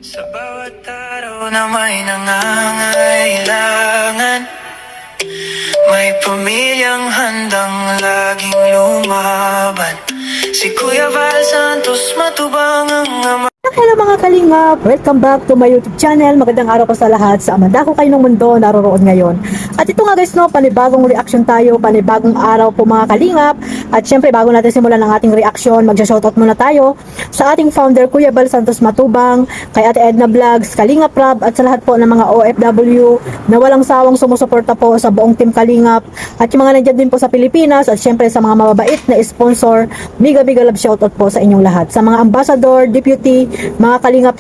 Sa bawat araw na may nangangailangan, may pamilyang handang laging lumaban. Si Kuya Val Santos matubang ang ama. Hello mga kalingap! Welcome back to my YouTube channel. Magandang araw po sa lahat. Sa amandako kayo ng mundo naroroon ngayon. At ito nga guys, no, panibagong reaction tayo, panibagong araw po mga kalingap. At syempre bago natin simulan ang ating reaction, magsa-shoutout muna tayo sa ating founder Kuya Val Santos Matubang, kay Ate Edna Vlogs, Kalingap Rab, at sa lahat po ng mga OFW na walang sawang sumusuporta po sa buong team Kalingap. At yung mga nandiyan din po sa Pilipinas, at syempre sa mga mababait na sponsor, mega love shoutout po sa inyong lahat. Sa mga ambassador, deputy, mga kalingap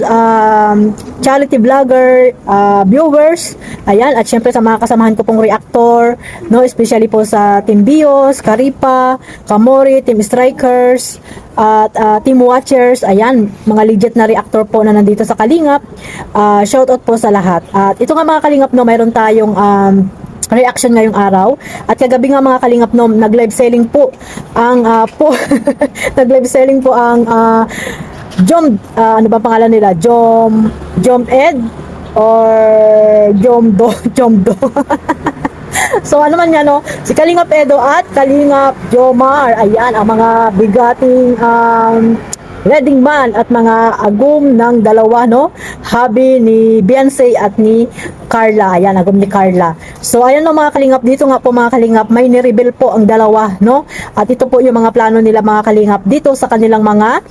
charity vlogger, viewers, ayan, at syempre sa mga kasamahan ko pong reactor, no, especially po sa Team Bios, Karipa, Kamori, Team Strikers, at Team Watchers, ayan, mga legit na reactor po na nandito sa Kalingap. Shoutout po sa lahat. At ito nga mga kalingap, no, mayroon tayong reaction ngayong araw. At kagabi nga mga kalingap, no, nag-live selling po ang nag-live selling po ang Jom, ano ba pangalan nila? Jom Ed or Jomdo. So ano man yan, no? Si Kalingap Edo at Kalingap Jomar, ayan ang mga bigating leading man at mga agum ng dalawa, no? Habi ni Beyonce at ni Carla. Ayan, agum ni Carla. So ayan, no, mga kalingap, dito nga po mga kalingap, may ni-reveal po ang dalawa, no? At ito po yung mga plano nila mga kalingap dito sa kanilang mga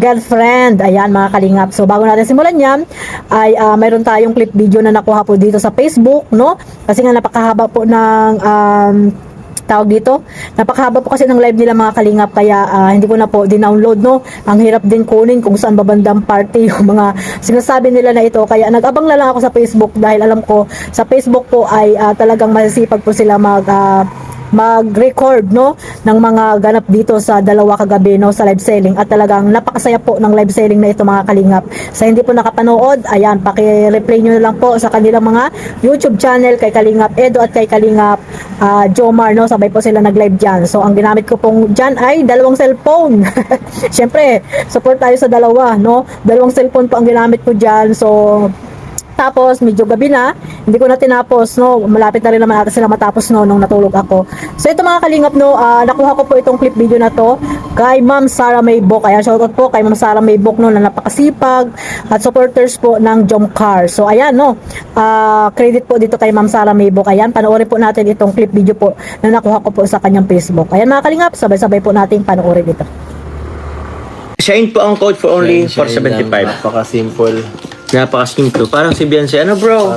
girlfriend. Ayan mga kalingap. So bago natin simulan yan, ay mayroon tayong clip video na nakuha po dito sa Facebook, no? Kasi nga napakahaba po ng tawag dito. Napakahaba po kasi ng live nila mga kalingap, kaya hindi ko na po din-download, no. Ang hirap din kunin kung saan babandang party yung mga sinasabi nila na ito, kaya nag-abang na lang ako sa Facebook dahil alam ko sa Facebook po ay talagang masisipag po sila mag-record, no, ng mga ganap dito sa dalawa kagabi, no, sa live selling. At talagang napakasaya po ng live selling na ito mga kalingap. Sa hindi po nakapanood, ayan, paki-replay nyo na lang po sa kanilang mga YouTube channel, kay Kalingap Edo at kay Kalingap Jomar, no, sabay po sila nag-live dyan. So ang ginamit ko pong dyan ay dalawang cellphone. Syempre, support tayo sa dalawa, no, dalawang cellphone po ang ginamit ko dyan. So tapos medyo gabi na, hindi ko na tinapos, no, malapit na rin naman ata sila matapos, no, nung natulog ako. So ito mga kalingap, no, nakuha ko po itong clip video na to kay Ma'am Sarah Maybok. Kaya shoutout po kay Ma'am Sarah Maybok, no, na napakasipag at supporters po ng Jomcar. So ayan, no, credit po dito kay Ma'am Sarah Maybok. Ayan, panoorin po natin itong clip video po na nakuha ko po sa kanyang Facebook. Ayan mga kalingap, sabay-sabay po natin panoorin ito. Shine po ang code for only 475. Napaka-simple. Napaka-simple. Parang si Beyonce. Ano bro?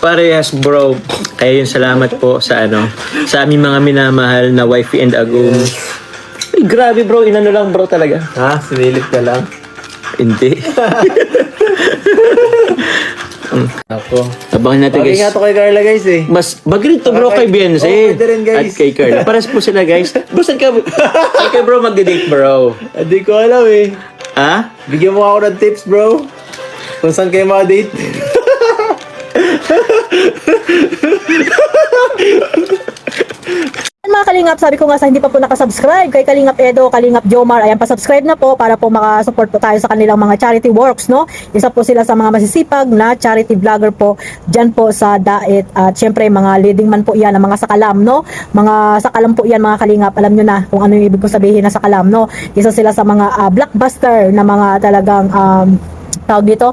Parehas bro. Kaya yung salamat po sa sa aming mga minamahal na wifey and agum. Ay, grabe bro. Inano lang bro talaga. Ha? Sinilip ka lang? Hindi. Ako. Abangan natin Bagay guys. nga to kay Carla guys eh. Mas magaling to bro kay Beyonce. pwede rin, guys. At kay Carla. Pares po sila guys. Bro, saan ka bro magde-date bro? Hindi ko alam eh. Ha? Bigyan mo ako ng tips bro. Kung saan kayo mga-date. Mga kalingap, sabi ko nga sa hindi pa po nakasubscribe kay Kalingap Edo, Kalingap Jomar, ayan, pa-subscribe na po para po makasupport po tayo sa kanilang mga charity works, no. Isa po sila sa mga masisipag na charity vlogger po dyan po sa Daet. At syempre mga leading man po yan, ang mga sakalam, no. Mga sakalam po yan mga kalingap, alam nyo na kung ano yung ibig ko sabihin na sakalam, no. Isa sila sa mga blockbuster na mga talagang tawag dito,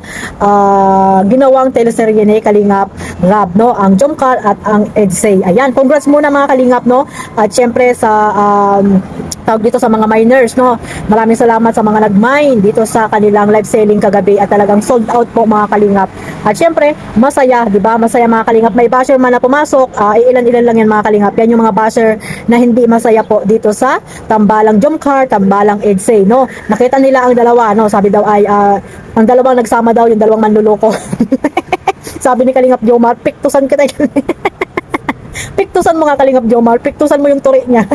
ginawang teleserye ni Kalingap Rab, no, ang Jomcar at ang Edsay. Ayan, congrats muna mga kalingap, no. At syempre sa tawag dito sa mga miners, no, maraming salamat sa mga nag-mine dito sa kanilang live selling kagabi at talagang sold out po mga kalingap. At syempre masaya, di ba, masaya mga kalingap. May basher man na pumasok, ilan-ilan lang yan mga kalingap. Yan yung mga basher na hindi masaya po dito sa tambalang Jomcar, tambalang Edsay, no. Nakita nila ang dalawa, no, sabi daw ay ang dalawang nagsama daw, yung dalawang manluloko. Sabi ni Kalingap Jomar, piktusan kita. Piktusan mo nga Kalingap Jomar, piktusan mo yung turi niya.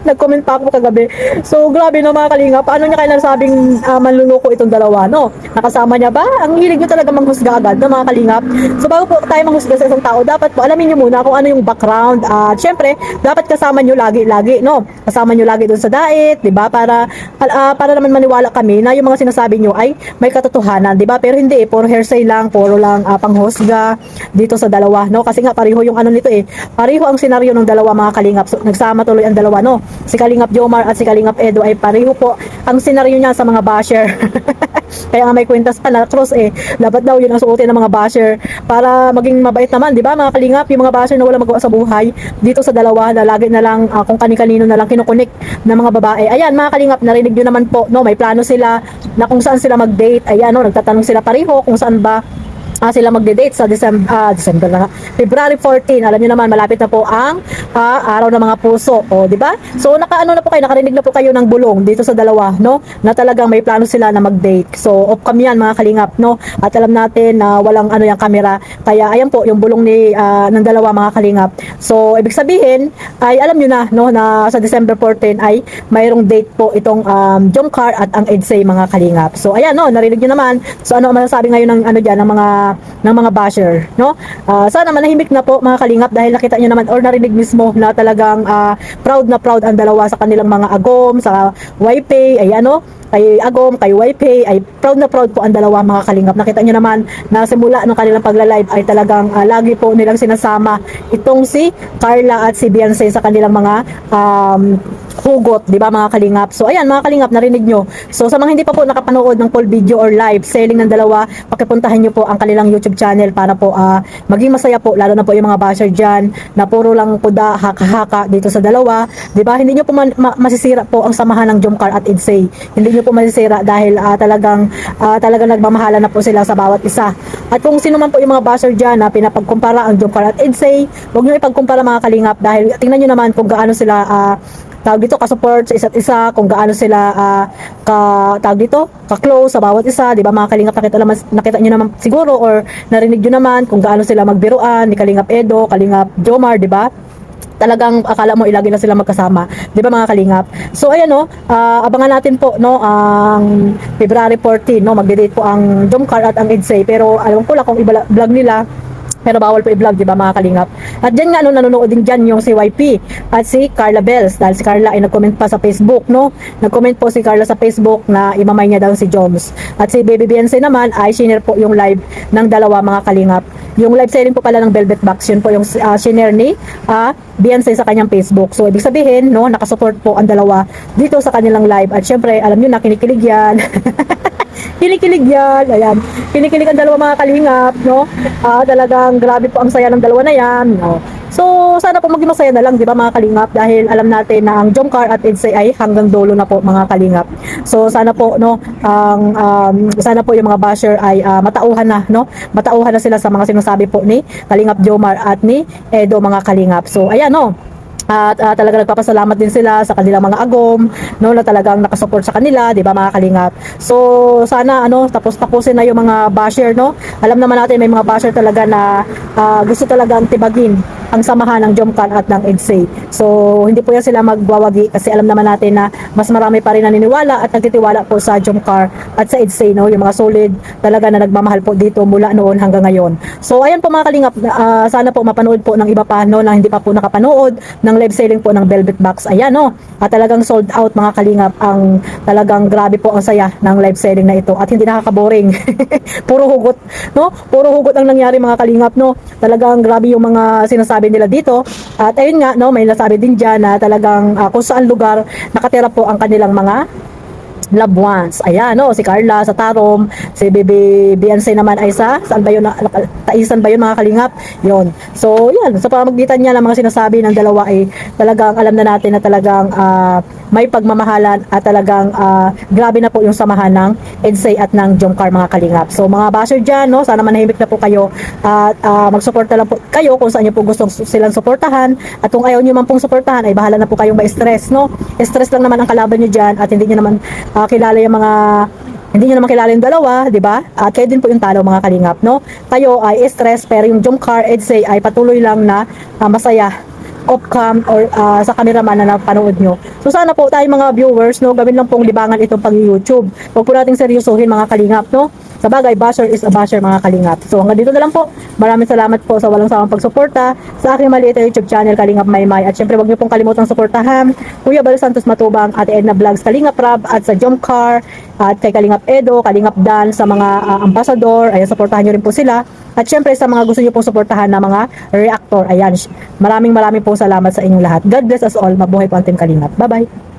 Nag-comment pa ako kagabi. So, grabe no mga Kalingap. Paano niya kailan sabing manluloko itong dalawa, no? Nakasama niya ba? Ang hilig niyo talaga manghusga agad, no mga Kalingap? So, bago po tayo manghusga sa isang tao, dapat po alamin niyo muna kung ano yung background. At syempre, dapat kasama niyo lagi-lagi, no? Kasama niyo lagi doon sa diet, 'di ba? Para naman maniwala kami na yung mga sinasabi niyo ay may katotohanan, 'di ba? Pero hindi, puro hearsay lang, puro lang panghusga dito sa dalawa, no? Kasi nga pareho yung ano nito eh. Pareho ang senaryo ng dalawa mga Kalingap. So, nagsama tuloy ang dalawa, no? Si Kalingap Jomar at si Kalingap Edo ay pareho po ang senaryo niya sa mga basher. Kaya nga may kwintas pa na cross eh. Dapat daw yun ang suotin ng mga basher para maging mabait naman, 'di ba? Mga Kalingap, yung mga basher na wala magawa sa buhay dito sa dalawa na lagi na lang kung kani-kanino na lang kinukunik ng mga babae. Ayan mga Kalingap, narinig niyo naman po, no? May plano sila na kung saan sila mag-date. Ayan, no? Nagtatanong sila pareho kung saan ba sila magde-date sa December na nga. February 14. Alam niyo naman malapit na po ang araw ng mga puso. O, di ba? So nakaano na po kayo, nakarinig na po kayo ng bulong dito sa dalawa, no? Na talagang may plano sila na mag-date. So off cam yan mga Kalingap, no? At alam natin na walang ano yung camera. Kaya ayan po yung bulong ni ng dalawa mga Kalingap. So ibig sabihin ay alam niyo na, no, na sa December 14 ay mayroong date po itong Jomcar at ang Edsay mga Kalingap. So ayan, no, narinig niyo naman. So ano masasabi ngayon ng ano diyan ng mga basher, no? Sana manahimik na po mga Kalingap dahil nakita niyo naman or narinig mismo na talagang proud na proud ang dalawa sa kanilang mga agom, sa YP, ay ano, kay Agom, kay YP, ay proud na proud po ang dalawa mga Kalingap. Nakita niyo naman na simula ng kanilang pagla-live ay talagang lagi po nilang sinasama itong si Carla at si Beyonce sa kanilang mga hugot, di ba mga Kalingap? So ayan mga Kalingap, narinig nyo. So sa mga hindi pa po nakapanood ng full video or live selling ng dalawa, pakipuntahan nyo po ang kanilang YouTube channel para po maging masaya po, lalo na po yung mga basher dyan na puro lang kuda, haka-haka dito sa dalawa, di ba? Hindi nyo po masisira po ang samahan ng Jomcar at Edsay. Hindi nyo po masisira dahil talagang nagmamahala na po sila sa bawat isa. At kung sino man po yung mga basher dyan na pinapagkumpara ang Jomcar at Edsay, huwag nyo ipagkumpara mga Kalingap dahil tingnan nyo naman kung gaano sila tawag dito ka-support sa isa't isa, kung gaano sila ka-close sa bawat isa, 'di ba mga Kalingap? Nakita niyo naman siguro or narinig niyo naman kung gaano sila magbiruan ni Kalingap Edo, Kalingap Jomar, 'di ba? Talagang akala mo ilagi na sila magkasama, 'di ba mga Kalingap? So ayan, no, abangan natin po, no, ang February 14, no, magde-date po ang Jomcar at ang Edsay, pero alam ko lang kung i-vlog nila, pero bawal po i-vlog, di ba mga Kalingap? At dyan nga, no, nanonood din dyan yung si YP at si Carla Bells, dahil si Carla ay nag-comment pa sa Facebook, no? Nag-comment po si Carla sa Facebook na imamay niya daw si Joms. At si Baby Beyonce naman ay share po yung live ng dalawa mga Kalingap. Yung live selling po pala ng Velvet Box, yun po yung share ni Beyonce sa kanyang Facebook. So ibig sabihin, no, nakasupport po ang dalawa dito sa kanilang live. At syempre, alam nyo na, kinikilig yan. Kinikilig yan, ayan. Kinikilig ang dalawa mga Kalingap, no? Talagang grabe po ang saya ng dalawa na yan, no? So, sana po maging masaya na lang, di ba mga Kalingap? Dahil alam natin na ang Jomcar at Edsay ay hanggang dulo na po mga Kalingap. So, sana po, no, sana po yung mga basher ay matauhan na, no? Matauhan na sila sa mga sinasabi po ni Kalingap Jomar at ni Edo mga Kalingap. So, ayan, no? At talaga nagpapasalamat din sila sa kanilang mga agom, no, na talagang nakasupport sa kanila, 'di ba mga Kalingap? So sana ano, tapusin na yung mga basher, no. Alam naman natin may mga basher talaga na gusto talagang tibagin ang samahan ng Jomcar at ng Edsay. So hindi po yan sila magwawagi kasi alam naman natin na mas marami pa rin naniniwala at nagtitiwala po sa Jomcar at sa Edsay, no, yung mga solid talaga na nagmamahal po dito mula noon hanggang ngayon. So ayan po mga Kalingap, sana po mapanood po ng iba pa, no, na hindi pa po nakapanood ng live selling po ng Velvet Box. Ayan, no, at talagang sold out mga Kalingap. Ang talagang grabe po ang saya ng live selling na ito at hindi nakaka-boring. Puro hugot, no, puro hugot ang nangyari mga Kalingap, no. Talagang grabe yung mga sinasabi nila dito. At ayun nga, no, may nasabi din dyan na talagang kung saan lugar nakatira po ang kanilang mga loved ones. Ayan, no, si Carla sa Tarom, si Baby Beyonce naman ay saan ba yun, Taisan ba yun mga Kalingap? Yun. So, yan, sa pamamagitan niya ng mga sinasabi ng dalawa ay talagang alam na natin na talagang may pagmamahalan at talagang grabe na po yung samahan ng Edsay at ng Jomcar mga Kalingap. So, mga basher dyan, no, sana manahimik na po kayo at magsuporta lang po kayo kung saan nyo po gustong silang suportahan, at kung ayaw nyo man pong suportahan ay bahala na po kayong ma-stress, no. Stress lang naman ang kalaban nyo dyan at hindi nyo naman kilala yung mga, hindi nyo naman kilala yung dalawa, di ba? At kayo din po yung talo mga Kalingap, no? Kayo ay stress pero yung Jomcar, Edsay ay patuloy lang na masaya off-cam or sa cameraman na napanood nyo. So sana po tayo mga viewers, no, gawin lang pong libangan itong pag-YouTube. Huwag po nating seryosohin mga kalingap, no. Sa bagay, basher is a basher mga kalingap. So hanggang dito na lang po. Maraming salamat po sa walang sawang pagsuporta sa aking maliit na YouTube channel, Kalingap Maymay. At syempre, huwag niyo pong kalimutang suportahan Kuya Bal Santos Matubang, Ate Edna Vlogs, Kalingap Rab, at sa Jomcar, at kay Kalingap Edo, Kalingap Dan, sa mga ambassador. Ayan, suportahan niyo rin po sila. At syempre, sa mga gusto niyo pong suportahan na mga reactor. Ayan, maraming po salamat sa inyong lahat. God bless us all. Mabuhay po ang Team Kalingap. Bye-bye.